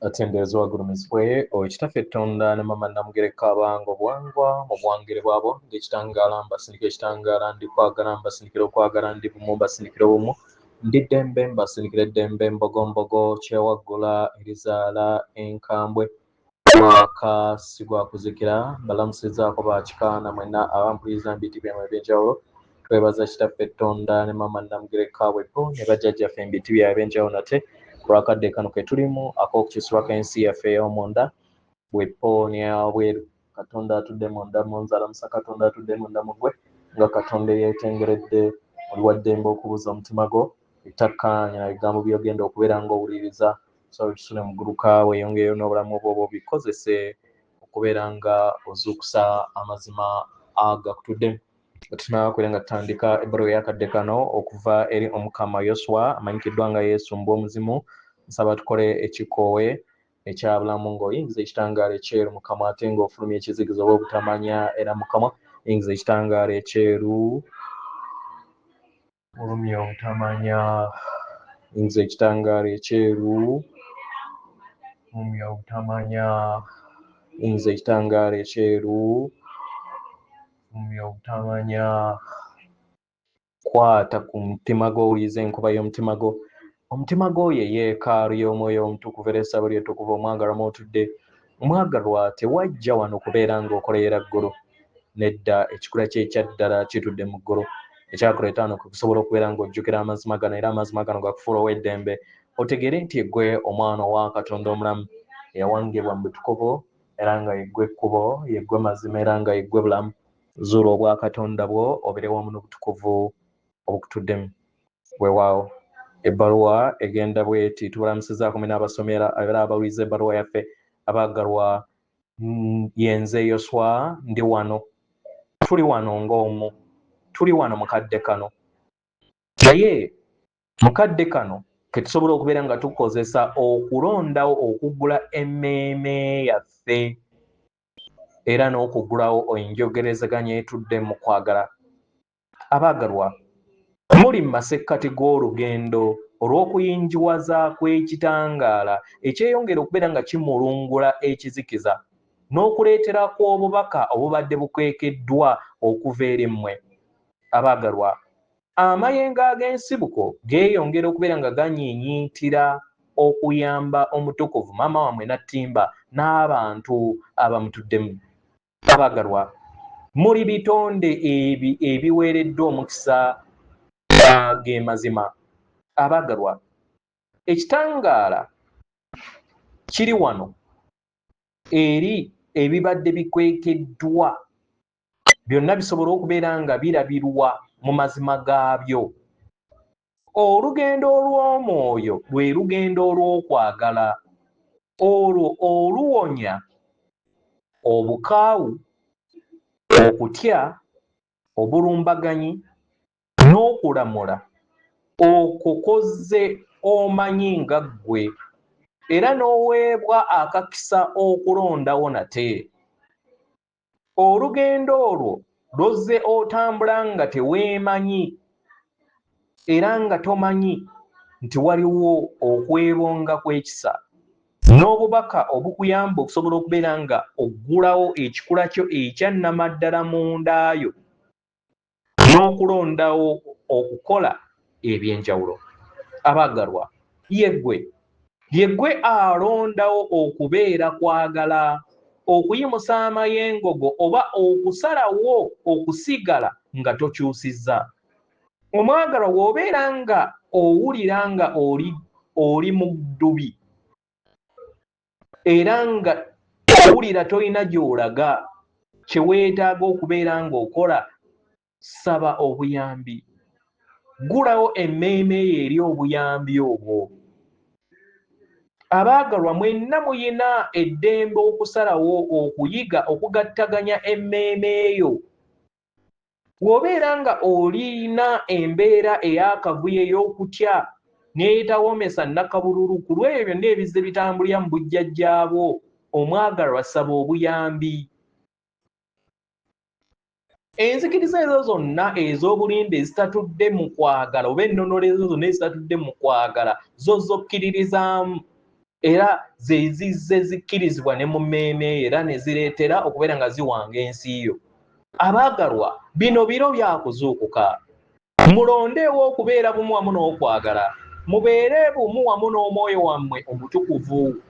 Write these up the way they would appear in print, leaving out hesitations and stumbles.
atenderezwa agulumizibwe ekitaffe Tonda ne mama Namugereka abange obwangwa mu bwangere bwabo ng'ekitangaala mbasindikira ekitangaala ndi kwagala mbasindikira okwagala ndi bumu mbasindikira obumu ndi ddembe mbasindikira eddembe mbogombogo kyewaggula erizaala enkambwe mwaka sigwakuzikira mbalamusizaako bakikaana mwenna abampuliriza mbitibwa ebyenjawulo twebaza kitaffe Tonda ne mama Namugereka bweppo ne bajjajjaffe mbitibwa ebyenjawulo nate kulwakadde kano ke tulimu ak'okukyusibwako ensi yaffe ey'omunda bweppo n'eyabweru Katonda atudde munda munzalamusa Katonda atudde munda mu ggwe nga Katonda yeetengeredde oli wa ddembe okubuuza omutima gwo ettakkaanya na bigambo by'ogenda okubeera ng'owuliriza so kisule mu gguluka weeyongereyo n'obulamu bwo bikozese okubeera nga ozuukusa amazima agakutuddemu tunaba kubeera nga tutandika ebbaluwa ey'akadde kano okuva eri omukama Yoswa amanyikiddwa nga Yesu mbu omuzimu nsaba tukole ekikoowe ekyabulamu ng'oyingiza ekitangaala ekyeru mukama ate ng'ofulumya ekizikiza oba obutamanya era mukama yingiza ekitangaala ekyeru fulumya obutamanya yingiza ekitangaala ekyeru fulumya obutamanya yingiza ekitangaala ekyeru fulumya obutamanya kwata ku mutima gwo owuliriza enkuba y'omutima gwo omutima gwo ye yeekaalu y'omwoyo omutukuvu era essabo ly'ettukuvu omwagalwa mw'otudde omwagalwa tewajja wano kubeera ng'okoleera ggulu nedda ekikula kye ekyaddala kitudde mu ggulu ekyakuleeta wano kusobola okubeera ng'ojjukira amazima gano era amazima gano gakufuula ow'eddembe otegeere nti eggwe omwana owa Katonda omulamu eyawangibwa mu butukuvu era nga yeggwe ekkubo yeggwe mazima era nga yeggwe bulamu zuula obwa Katonda bwo obeere wamu n'obutukuvu obukutuddemu weewaawo ebbaluwa egenda bweti tubalamusizaako mwe n'abasomera era abawuliza ebbaluwa yaffe abaagalwa yenze Yoswa ndi wano tuli wano ng'omu tuli wano mukadde kano naye mukadde kano ke tusobola okubeera nga tukozesa okulondawo okuggula emmeeme yaffe era n'okuggulawo enjogerezaganya etudde mu kwagala abaagalwa muli mu masekkati g'olugendo olw'okuyinjiwaza kw'ekitangaala ekyeyongera okubeera nga kimulungula ekizikiza n'okuleeterako obubaka obubadde bukwekeddwa okuva eri mmwe abaagalwa amayengo ag'ensibuko geeyongera okubeera nga ganyiinyiitira okuyamba omutukuvu maama wammwe Nattimba n'abantu abamutuddemu abaagalwa muli bitonde ebiweereddwa omukisa ge mazima abaagalwa ekitangaala kiri wano eri ebibadde bikwekeddwa byonna bisobola okubeera nga birabirwa mu mazima gaabyo olugendo olw'omwoyo lwe lugendo olw'okwagala olwo oluwonya obukaawu okutya obulumbaganyi n'okulamula okukoze omanyi nga ggwe era n'oweebwa akakisa okulondawo nate olugendo olwo lozze otambula nga teweemanyi era nga tomanyi nti waliwo okwebonga kw'ekisa n'obubaka obukuyamba okusobola okubeera nga oggulawo ekikula kyo ekyannamaddala mundaayo n'okulondawo okukola ebyenjawulo abaagalwa yeggwe alondawo okubeera kwagala okuyimusa amayengo go oba okusalawo okusigala nga tokyusizza omwagalwa w'obeera nga owulira nga oli mu ddubi era nga owulira tolina gy'olaga kye weetaaga okubeera ng'okola saba obuyambi ggulawo emmeeme yo eri obuyambi obwo abaagalwa mwenna muyina eddembe okusalawo okuyiga okugattaganya emmeeme eyo bw'obeera nga olina embeera ey'akavuyo ey'okutya n'etawoomesa nnakabululu ku lw'ebyo byonna ebizze bitambulira mu bujjajjaabwo omwagalwa saba obuyambi enzikiriza ezo zonna ez'obulimba ezitatudde mu kwagala oba ennonolo ezo zonna ezitatudde mu kwagala zo zokkiririzaamu era zezizze zikkirizibwa ne mu mmeeme era ne zireetera okubeera nga ziwanga ensi yo. Abaagalwa, bino biro byakuzuukuka. Mulondeewo okubeera bumu wamu n'okwagala, mubeere bumu wamu n'omwoyo wammwe omutukuvu.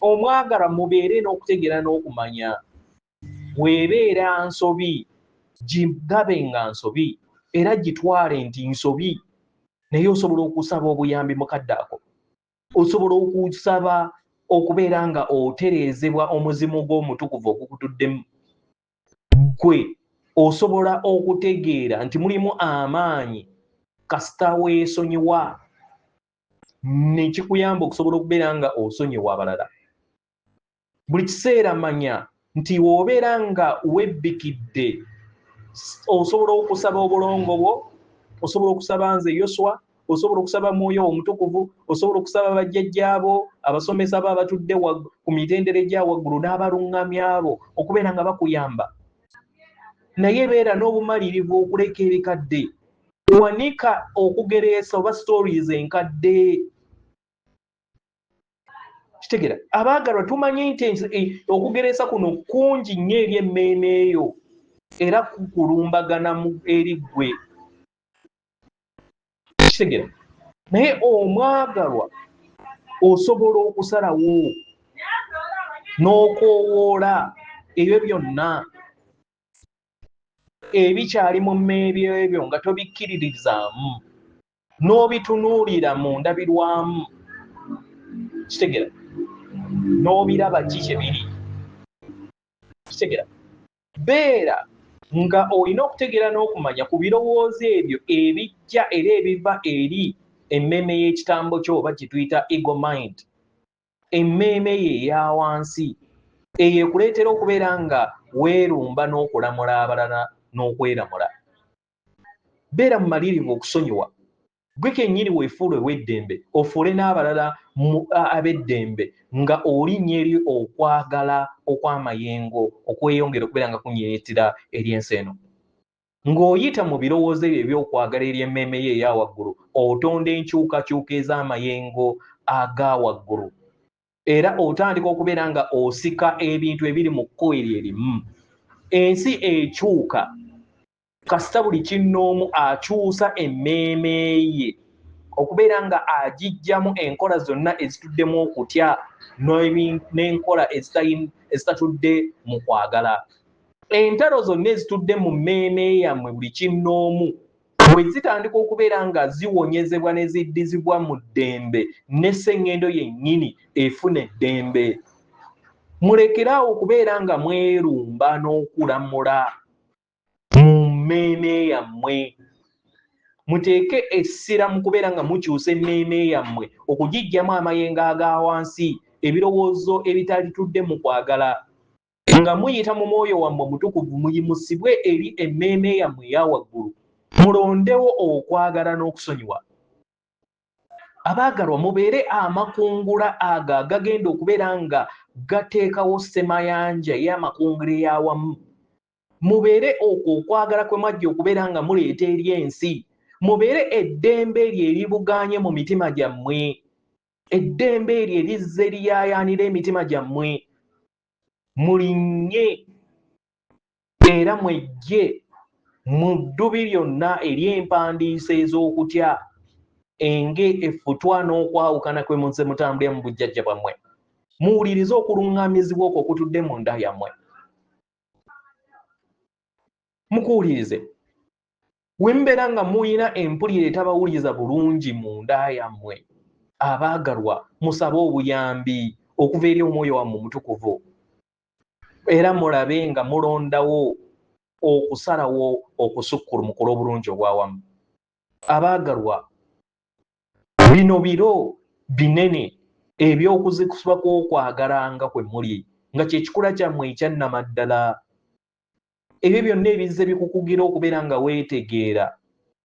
Omwagala mubeere n'okutegeera n'okumanya. Weebeera nsobi, gigabe nga nsobi era gitwale nti nsobi, naye osobola okusaba obuyambi mukadde ako. Osobola okusaba okubeera nga otereezebwa omuzimu gw'omutukuvu ogukutuddemu. Gwe osobola okutegeera nti mulimu amaanyi kasita weesonyiwa, ne kikuyamba okusobola okubeera nga osonyiwa abalala. Buli kiseera manya nti w'obeera nga webbikidde osobola okusaba obulongo bwo, osobola okusaba nze Yoswa, osobola okusaba Mwoyo Omutukuvu, osobola okusaba bajjajjaabo, abasomesa bo abatudde ku mitendera egya waggulu n'abaluŋŋamya bo okubeera nga bakuyamba. Naye beera n'obumalirivu okuleka ebikadde. Wanika okugereesa oba stories enkadde. Kitegeera, abaagalwa tumanye nti okugereesa kuno kungi nnyo eri emmeeme eyo era kukulumbagana eri ggwe. Kitegeera, naye omwagalwa osobola okusalawo n'okoowoola ebyo byonna ebikyali mu mmeeme ebyo nga tobikkiririzaamu, n'obitunuulira mu ndabirwamu. Kitegeera, n'obiraba ki kye biri. Kitegeera, beera nga olina okutegeera n'okumanya ku birowoozo ebyo ebijja era ebiva eri emmeeme y'ekitambo kyo oba kye tuyita ego mind, emmeeme ye eya wansi, eyo ekuleetera okubeera nga weerumba n'okulamula abalala n'okweramula. Beera mumalirivu okusonyiwa. Gwe kennyini weefuule ow'eddembe, ofuule n'abalala ab'eddembe nga olinnya eri okwagala okw'amayengo okweyongera okubeera nga kunyiritira eri ensi eno. Ng'oyita mu birowoozo ebyo eby'okwagala eri emmeeme ye eya waggulu, otonda enkyukakyuka ez'amayengo aga waggulu. Era otandika okubeera nga osika ebintu ebiri mu kko eryo erimu. Ensi ekyuka kasita buli kinnoomu akyusa emmeeme ye okubeera nga agiggyamu enkola zonna ezituddemu okutya n'enkola ezitatudde mu kwagala. Entalo zonna ezitudde mu mmeeme yammwe buli kinnoomu bwe zitandika okubeera nga ziwonyezebwa ne ziddizibwa mu ddembe, n'esseŋŋendo yennyini efuna eddembe. Mulekeraawo okubeera nga mwerumba n'okulamula mu mmeeme yammwe. Muteeke essira mu kubeera nga mukyusa emmeeme yammwe okugiggyamu amayengo aga wansi, ebirowoozo ebitalitudde mu kwagala, nga muyita mu mwoyo wammwe omutukuvu muyimusibwe eri emmeeme yammwe eya waggulu. Mulondewo okwagala n'okusonyiwa. Abaagalwa, mubeere amakungula ago agagenda okubeera nga gateekawo ssemayanja y'amakungula ey'awamu. Mubeere okwo okwagala kwe mwajja okubeera nga muleeta eri ensi. Mubeere eddembe eryo eribugaanye mu mitima gyammwe, eddembe eryo erizze eriyaayaanira emitima gyammwe. Mulinnye era mwejje mu ddubi lyonna ery'empandiisa ez'okutya effutwa n'okwawukana kwe muzze mutambulira mu bujjajja bwammwe. Muwulirize okuluŋŋamizibwa okwo okutudde mu nda yammwe. Mukuwulirize. We mubeera nga muyina empulira etabawuliza bulungi mu nda yammwe, abaagalwa, musabe obuyambi okuva eri omwoyo wammwe omutukuvu. Era mulabe nga mulondawo okusalawo okusukkulumu obulungi obwawamu. Abaagalwa, bino biro binene eby'okuzikuba kw'okwagalanga kwe muli, nga kye kikula kyammwe ekyannamaddala. Ebyo byonna ebizze bikukugira okubeera nga weetegeera.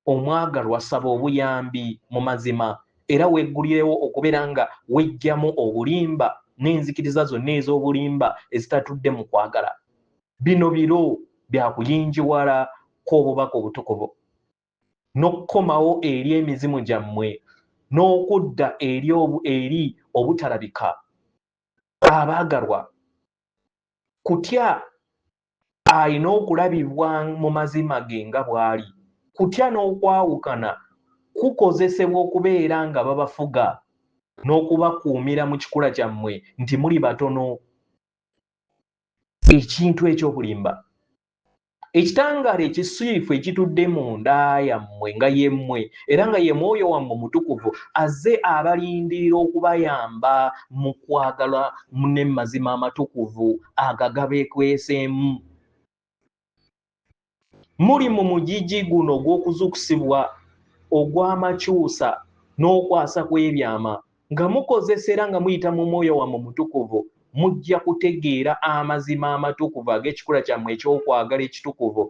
Omwagalwa, saba obuyambi mu mazima era weeggulirewo okubeera nga weggyamu obulimba n'enzikiriza zonna ez'obulimba ezitatudde mu kwagala. Bino biro bya kuyinjiwala kw'obubaka obutukuvu n'okukomawo eri emizimu gyammwe n'okudda eri obutalabika. Abaagalwa, kutya alina okulabibwa mu mazima ge nga bw'ali. Kutya n'okwawukana kukozesebwa okubeera nga babafuga n'okubakuumira mu kikula kyammwe nti muli batono. Ekintu eky'obulimba, ekitangaala ekisiifu ekitudde mu nda yammwe nga yemmwe era nga ye Mwoyo wammwe Omutukuvu azze abalindirira okubayamba mu kwagala ne mazima amatukuvu agagabekweseemu. Muli mu mugigi guno gw'okuzuukusibwa ogw'amakyusa n'okwasa kw'ebyama nga mukozesa era nga muyita mu Mwoyo wammwe Omutukuvu, mujja kutegeera amazima amatukuvu ag'ekikula kyammwe ekyokwagala ekitukuvu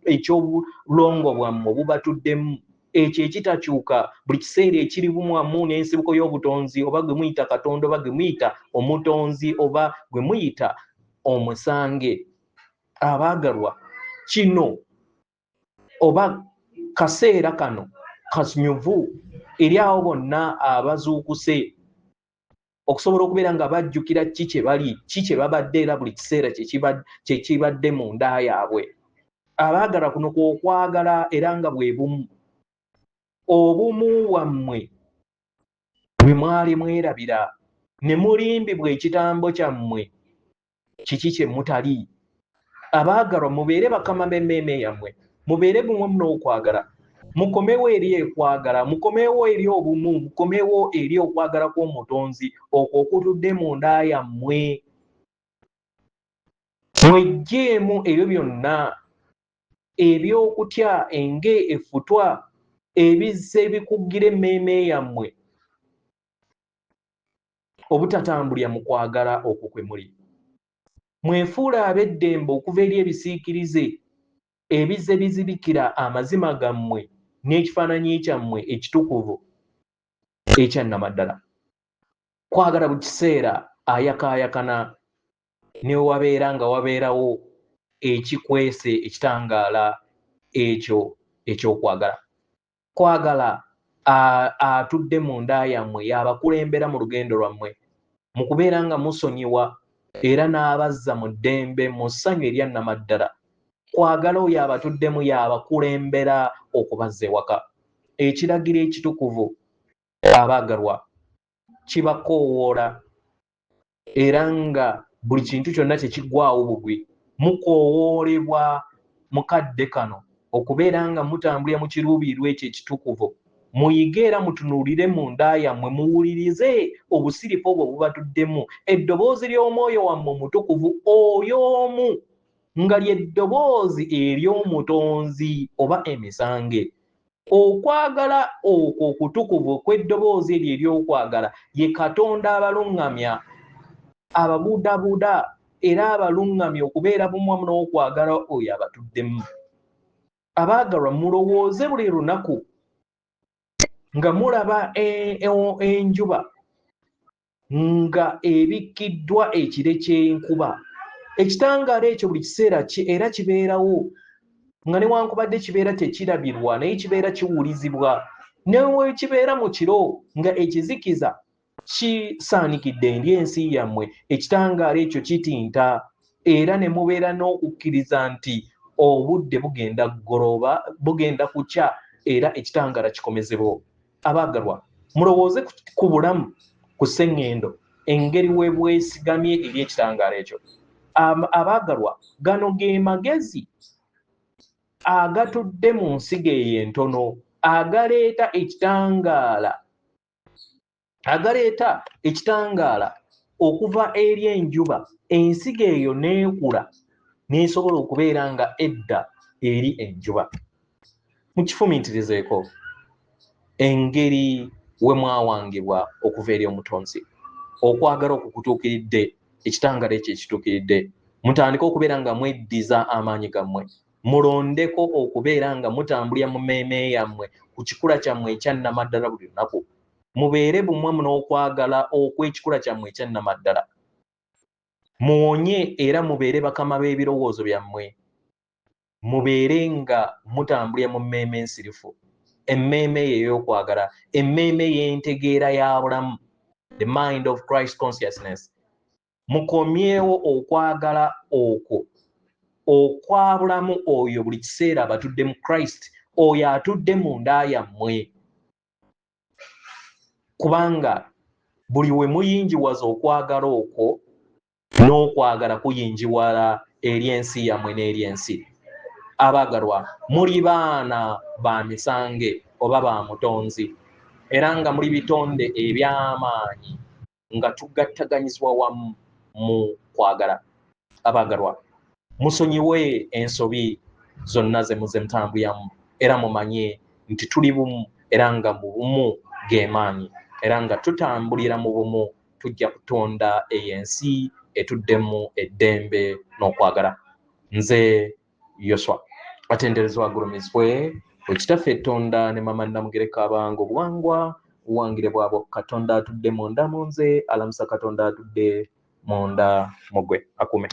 eky'obulongo bwammwe bubatuddemu, ekyo ekitakyuka buli kiseera ekiri bumwamu n'ensibuko y'obutonzi, oba gwe muyita Katonda oba gwe muyita omutonzi oba gwe muyita omusange. Abaagalwa, kino oba kaseera kano kanyuvu eri abo bonna abazuukuse okusobola okubeera nga bajjukira ki kye bali, ki kye babadde era buli kiseera kye kibadde mu nda yaabwe. Abaagalwa, kuno kw'okwagala era nga bwe bumu. Obumu wammwe bwe mwali mwerabira ne mulimbibwa ekitambo kyammwe kiki kye mutali. Abaagalwa, mubeere bakama b'emmeeme yammwe, mubeere bumu n'okwagala, mukomewo eri ekwagala, mukomewo eri obumu, mukomewo eri okwagala kw'omutonzi okwo okutudde mu nda yammwe. Mweggyemu ebyo byonna eby'okutya efutwa ebizza ebikuggira emmeeme yammwe obutatambulira mu kwagala okwo kwe muli. Mwefuula ab'eddembe okuva eri ebisiikirize ebizze bizibikira amazima gammwe n'ekifaananyi kyammwe ekitukuvu ekya nnamaddala. Kwagala buli kiseera ayakaayakana ne wabeera nga wabeerawo ekikwese ekitangaala ekyo ekyokwagala. Kwagala atudde mu nda yammwe y'abakulembera mu lugendo lwammwe mu kubeera nga musonyiwa era n'abazza mu ddembe mu ssanyu erya nnamaddala. Kwagala oyo abatuddemu y'abakulembera okubazza ewaka. Ekiragiro ekitukuvu, abaagalwa, kibakoowoola era nga buli kintu kyonna tekiggwaawo bugwi. Mukoowoolebwa mukadde kano okubeera nga mutambulira mu kiruubirirwa ekyo ekitukuvu. Muyige era mutunuulire mu nda yammwe, muwulirize obusirifu obwo bubatuddemu, eddoboozi ly'Omwoyo wammwe Omutukuvu oyo omu nga ly'eddoboozi ery'omutonzi oba emisange. Okwagala okwo okutukuvu okw'eddoboozi eryo ery'okwagala ye Katonda abaluŋŋamya, ababuudabuuda era abaluŋŋamya okubeera bumwamu n'okwagala oyo abatuddemu. Abaagalwa, mulowooze buli lunaku nga mulaba enjuba nga ebikkiddwa ekire ky'enkuba. Ekitangaala ekyo buli kiseera era kibeerawo nga newankubadde kibeera tekirabirwa naye kibeera kiwulizibwa. Ne kibeera mu kiro nga ekizikiza kisaanikidde eri ensi yammwe, ekitangaala ekyo kitinta era ne mubeera n'okukkiriza nti obudde bugenda kukya era ekitangaala kikomezebwa. Abaagalwa, mulowooze ku bulamu ku sseŋŋendo engeri we bwesigamye eri ekitangaala ekyo. Abaagalwa, gano ge magezi agatudde mu nsigo eyo entono agaleeta ekitangaala okuva eri enjuba, ensigo eyo n'ekula n'esobola okubeera nga edda eri enjuba. Mukifumiitirizeeko engeri we mwawangibwa okuva eri omutonzi. Okwagala okwo kutuukiridde, ekitangaala ekyo ekituukiridde. Mutandike okubeera nga mweddiza amaanyi gammwe, mulondeko okubeera nga mutambulira mu mmeeme yammwe ku kikula kyammwe ekya nnamaddala buli lunaku. Mubeere bumwamu n'okwagala okw'ekikula kyammwe ekya nnamaddala. Muwonye era mubeere bakama b'ebirowoozo byammwe. Mubeere nga mutambulira mu mmeeme ensirifu, emmeeme eyo ey'okwagala, emmeeme y'entegeera ya bulamu, the mind of Christ consciousness. Mukomyewo okwagala okwo okwabulamu oyo buli kiseera abatudde mu Christ, oyo atudde mu nda yammwe. Kubanga buli we muyinjiwaza okwagala okwo n'okwagala kuyinjiwala eri ensi yammwe n'eri ensi. Abaagalwa, muli baana ba misange oba ba mutonzi, era nga muli bitonde eby'amaanyi nga tugattaganyizibwa wamu mu kwagala. Abaagalwa, musonyiwe ensobi zonna ze muze mutambuliramu, era mumanye nti tuli bumu, era nga mu bumu g'emaanyi, era nga tutambulira mu bumu tujja kutonda ensi etuddemu eddembe n'okwagala. Nze Yoswa, atenderezebwa agulumizibwe Ekitaffe Ettonda ne Mama Namugereka abange obuwangwa buwangire bwabwo. Katonda atudde munda mu nze, alamusa Katonda atudde munda mu ggwe. Akume.